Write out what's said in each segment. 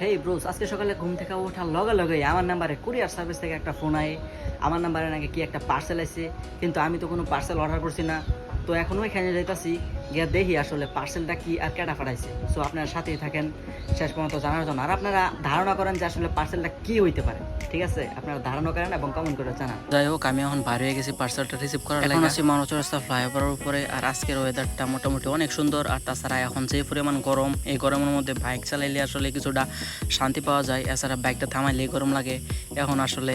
হেই bros, আজকে সকালে ঘুম থেকে ওঠার লগে লগে আমার নাম্বারে কুরিয়ার সার্ভিস থেকে একটা ফোন আয়। আমার নাম্বারে নাকি কি একটা পার্সেল আছে, কিন্তু আমি তো কোনো পার্সেল অর্ডার করছি না। তো এখনও এখানে যাইতাছি, গিয়ে দেখি আসলে পার্সেলটা কি আর কেটা পাঠাইছে। সো আপনারা সাথেই থাকেন শেষ পর্যন্ত জানার জন্য। আর আপনারা ধারণা করেন যে আসলে পার্সেলটা কি হইতে পারে, ঠিক আছে? আপনারা ধারণা করেন এবং কমেন্ট করে জানান। যাই হোক, আমি এখন বাইরে হয়ে গেছি পার্সেলটা রিসিভ করার এখন আছি মানচরস্তা ফ্লাইওভারের উপরে। আর আজকের ওয়েদারটা মোটামুটি অনেক সুন্দর। আর তাছাড়া এখন যে পরিমাণ গরম, এই গরমের মধ্যে বাইক চালাইলে আসলে কিছুটা শান্তি পাওয়া যায়। এছাড়া বাইকটা থামাইলে গরম লাগে। এখন আসলে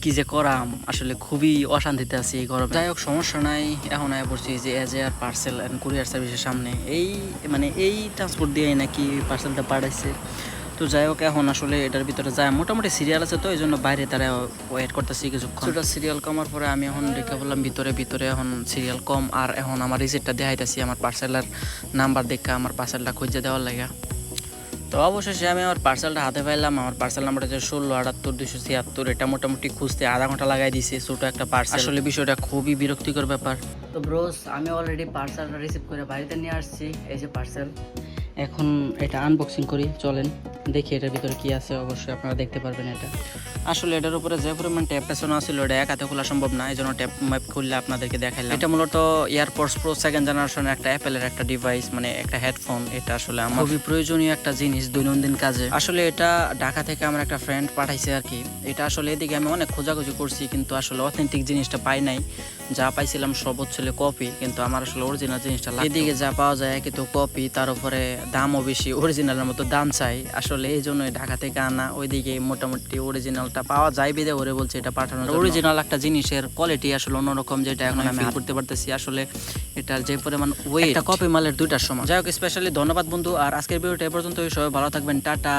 কি যে করাম, আসলে খুবই অশান্তিতে আছি এই গরমে। যাই হোক, সমস্যা নাই। এখন আয় পড়ছি যে এজেআর পার্সেল অ্যান্ড কুরিয়ার সার্ভিসের সামনে। এই ট্রান্সপোর্ট দিয়ে নাকি পার্সেলটা পাঠাইছে। তো যাই হোক, এখন আসলে এটার ভিতরে যায় মোটামুটি সিরিয়াল আছে, তো এই জন্য বাইরে তারা ওয়েট করতেছি কিছুক্ষণ। সেটা সিরিয়াল কমার পরে আমি এখন দেখে বললাম ভিতরে এখন সিরিয়াল কম। আর এখন আমার রিসিপ্টটা দেখাইতেছি আমার পার্সেলের নাম্বার দেখে আমার পার্সেলটা খুঁজে দেওয়ার লাগে। তো অবশেষে আমি আমার পার্সেলটা হাতে পাইলাম। আমার পার্সেল নাম্বারটা হচ্ছে 1678-276। এটা মোটামুটি খুঁজতে আধা ঘন্টা লাগাই দিয়েছে। ছোটো একটা পার্সেল, আসলে বিষয়টা খুবই বিরক্তিকর ব্যাপার। তো ব্রোস, আমি অলরেডি পার্সেলটা রিসিভ করে বাড়িতে নিয়ে আসছি। এই যে পার্সেল, এখন এটা আনবক্সিং করি, চলেন দেখি এটার ভিতরে কি আছে। অবশ্যই আপনারা দেখতে পারবেন এটা। আসলে এটার উপরে যে পরিমাণ ট্যাপ পেছনে ছিল এটা এক হাতে খোলা সম্ভব না, এই জন্য ট্যাপ ম্যাপ খুললে আপনাদেরকে দেখাইলাম। এটা মূলত এয়ারপডস প্রো সেকেন্ড জেনারেশনের একটা অ্যাপেলের একটা ডিভাইস, মানে একটা হেডফোন। এটা আসলে আমার খুবই প্রয়োজনীয় একটা জিনিস দৈনন্দিন কাজে। আসলে এটা ঢাকা থেকে আমার একটা ফ্রেন্ড পাঠাইছে আর কি। এটা আসলে এদিকে আমি অনেক খোঁজাখুঁজি করছি, কিন্তু আসলে অথেন্টিক জিনিসটা পাই নাই। যা পাইছিলাম সব হচ্ছে কপি, কিন্তু আমার আসলে অরিজিনাল জিনিসটা লাগতো। এদিকে যা পাওয়া যায় কিন্তু কপি, তার উপরে দামও বেশি, অরিজিনালের মতো দাম চাই। আসলে এই জন্যই ঢাকা থেকে আনা। ওইদিকে মোটামুটি অরিজিনালটা পাওয়া যায় বিদে ওরে বলছে এটা পাঠানোর। অরিজিনাল একটা জিনিসের কোয়ালিটি আসলে অন্যরকম, যেটা এখন আমি ফিল করতে পারতেছি। আসলে এটার যে পরিমাণ ওয়েট, একটা কপি মালের দুইটার সমান। যাই হোক, স্পেশালি ধন্যবাদ বন্ধু। আর আজকের ভিডিওটা এ পর্যন্তই। সবাই ভালো থাকবেন, টাটা।